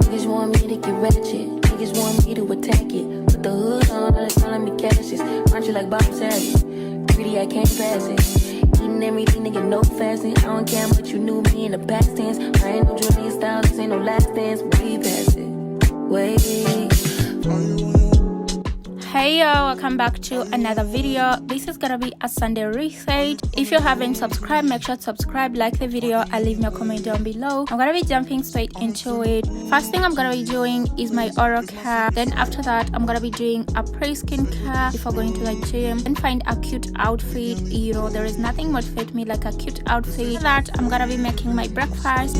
Niggas want me to get ratchet. Niggas want me to attack it. Put the hood on, all they calling me Cassius. Aren't you like Bob Saget? Greedy, I can't pass it. Eating everything, nigga, no fasting. I don't care much you knew me in the past tense. I ain't no Julian Styles, this ain't no last dance. Way past it. Way. Hey y'all, welcome back to another video. This is gonna be a Sunday reset. If you haven't subscribed, make sure to subscribe, like the video, and leave me a comment down below. I'm gonna be jumping straight into it. First thing I'm gonna be doing is my oral care. Then after that, I'm gonna be doing a pre-skin care before going to the gym and find a cute outfit. You know, there is nothing motivate me like a cute outfit. After that, I'm gonna be making my breakfast.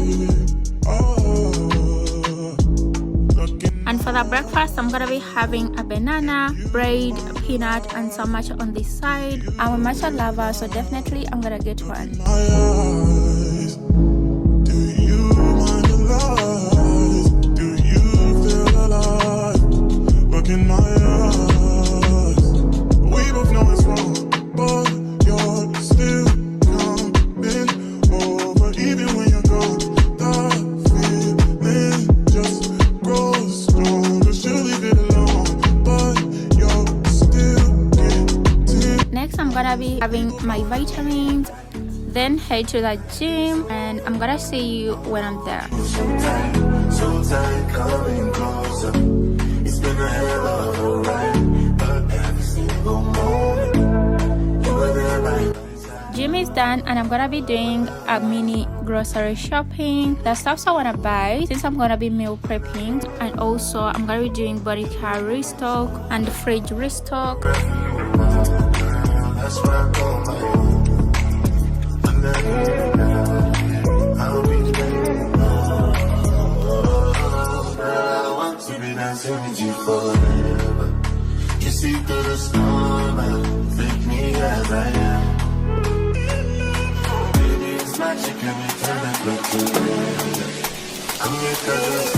And for the breakfast, I'm gonna be having a banana, bread, peanut, and some matcha on this side. I'm a matcha lover, so definitely I'm gonna get one. Do you mind the lies? Do you feel alive? Look in my eyes. We both know it's wrong, but you're still coming over, even when you're gone. The feeling just grows. Next, I'm gonna be having my vitamins, then head to the gym, and I'm gonna see you when I'm there. So tight, coming closer. It's been a hell of a ride, but every single moment you were there right. Gym is done, and I'm gonna be doing a mini grocery shopping. The stuffs I wanna buy since I'm gonna be meal prepping, and also I'm gonna be doing body care restock and fridge restock. That's where I go, my own. And then I'll be I want to be dancing with you forever. You see through the storm and take me as I am. Baby, it's magic and we turn that look to real. I'm here 'cause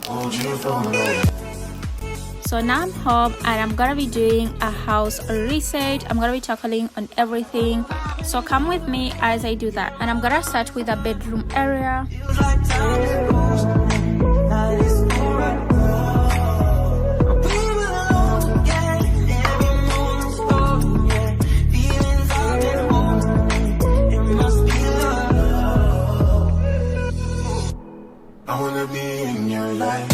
hold you for me. So now I'm home and I'm gonna be doing a house reset. I'm gonna be tackling on everything, so come with me as I do that. And I'm gonna start with the bedroom area. I wanna be in your life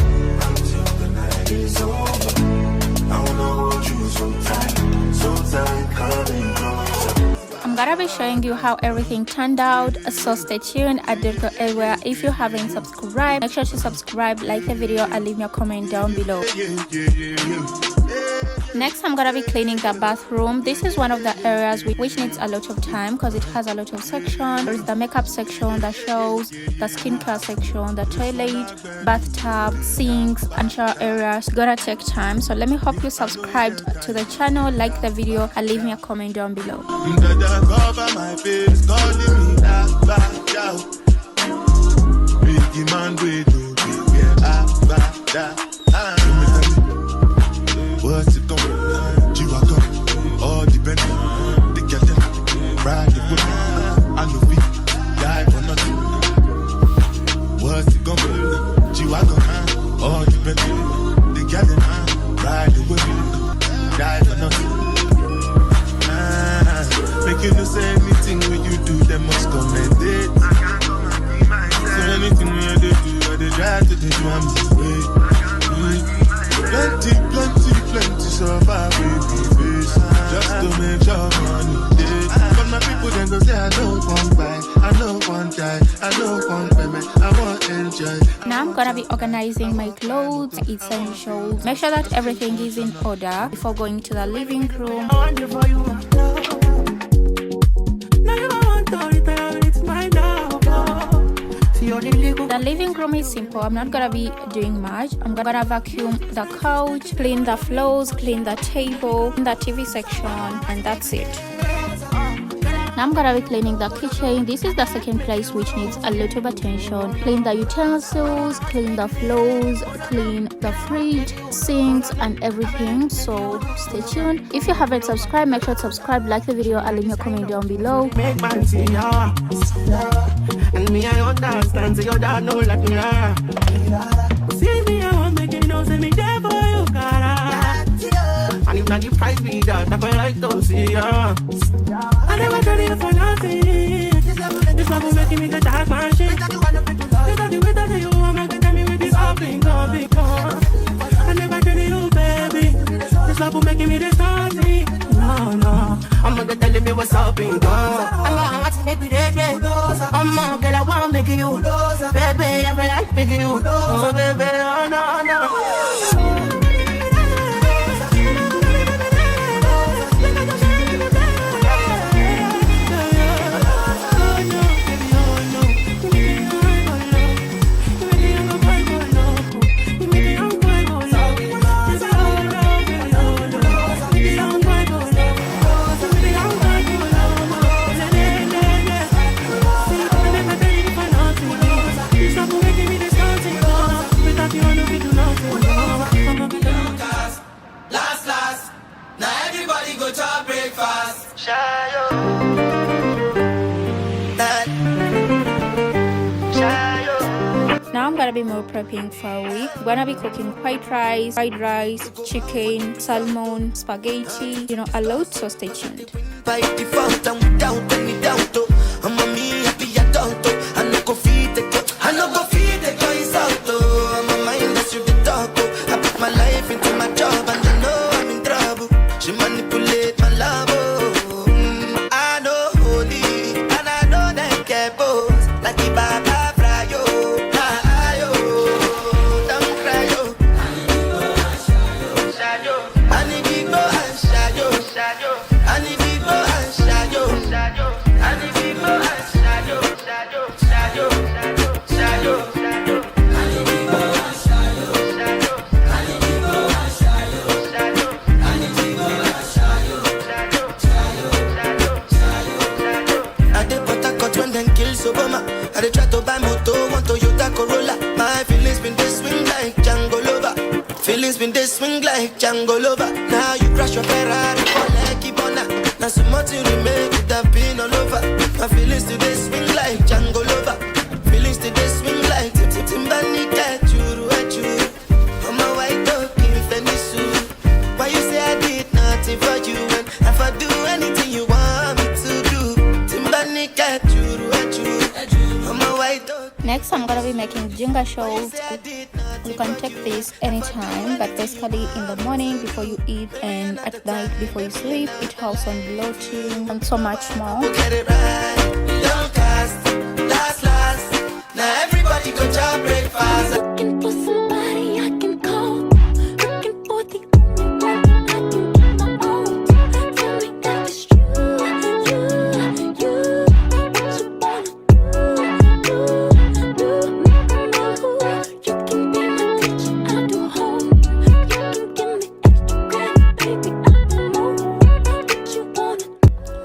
until the night is over. I wanna hold you so tight, coming closer. I'm gonna be showing you how everything turned out, so stay tuned. I didn't go anywhere. If you haven't subscribed, make sure to subscribe, like the video, and leave me a comment down below. Next, I'm gonna be cleaning the bathroom. This is one of the areas which needs a lot of time because it has a lot of sections. There's the makeup section, the shows, the skincare section, the toilet, bathtub, sinks, and shower areas. Gonna take time, so let me hope you subscribed to the channel, like the video, and leave me a comment down below. What's it gonna be? You are gonna all depend. They get them ride the whip. I know we die for nothing. What's it gonna be? You are gonna all depend. They get them ride the whip. Die for nothing. Make you know say anything when you do, they must commend it. So anything when they do, they try to do I'm way. Plenty survive with face just to make your money. But my people then go say I don't want buy, I don't want die, I don't want payment, I want enjoy. Now I'm gonna be organizing my clothes, essentials. Make sure that everything is in order before going to the living room. The living room is simple. I'm not gonna be doing much. I'm gonna vacuum the couch, clean the floors, clean the table, the TV section, and that's it. Now I'm gonna be cleaning the kitchen. This is the second place which needs a lot of attention. Clean the utensils, clean the floors, clean the fridge, sinks, and everything. So stay tuned. If you haven't subscribed, make sure to subscribe, like the video, and leave me a comment down below. And me, I understand, so your dad know like me, see me, I want make you know, say me there for you, cara. And if not the price be that, I quite like to see ya. I never tell you for nothing. This love will make me get that machine. You got the way that you want, make it tell me with this all thing, all big one. I never tell you, baby. This love will make me this nothing. No, I'm gonna tell me what's up in God. I'm gonna watch it, baby, I'm gonna get I wanna make you. Baby, I feel like making you. Oh, baby, oh, no. Now I'm gonna be more prepping for a week. I'm gonna be cooking white rice, fried rice, chicken, salmon, spaghetti, a lot, so stay tuned. By default and without any doubt, I'm a me happy adult. I no go feed the girl, I no go feed the guys out. I'm a mindless you the dog. I put my life into my job and I know I'm in trouble. She manipulate my love. I know holy and I know that get both like the Baba. I dey try to buy moto, want Toyota Corolla. My feelings been they swing like Django Lover. Feelings been they swing like Django Lover. Now you crash your Ferrari for Lucky Bona. Now so much you remake it have been all over. My feelings today swing like Django Lover. Feelings today swing like Timbani cat churu churu. I'm a white dog in Fendi suit. Why you say I did nothing for you when if I do anything you want me to do? Timbani cat churu churu. Next, I'm gonna be making ginger shows. You can take this anytime, but basically in the morning before you eat and at night before you sleep. It helps on bloating and so much more. Get it right, don't cast, last. Now everybody go to breakfast. Looking for somebody I can call. Looking for the only one I can get my own. Tell me that it's you. What you wanna do?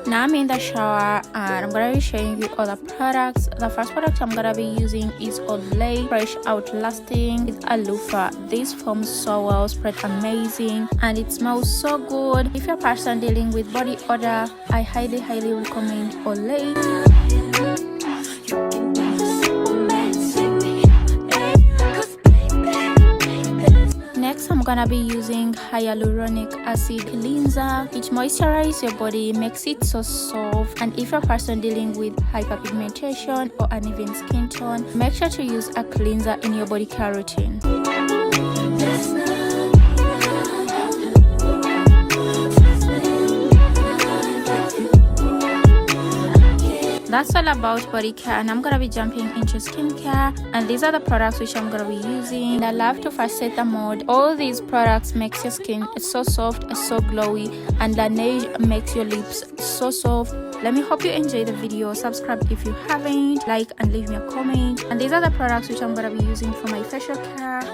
Now I'm in the shower and I'm gonna be showing you all the products. The first product I'm gonna be using is Olay Fresh Outlasting with Aloofah. This foams so well, spread amazing, and it smells so good. If you're a person dealing with body odor, I highly recommend Olay. Next, I'm gonna be using hyaluronic acid cleanser. It moisturizes your body, makes it so soft, and if you're a person dealing with hyperpigmentation or uneven skin tone, make sure to use a cleanser in your body care routine. That's all about body care, and I'm gonna be jumping into skincare, and these are the products which I'm gonna be using. I love to first set the mood. All these products makes your skin so soft, so glowy, and Laneige makes your lips so soft. Let me hope you enjoy the video. Subscribe if you haven't, like and leave me a comment. And these are the products which I'm gonna be using for my facial care.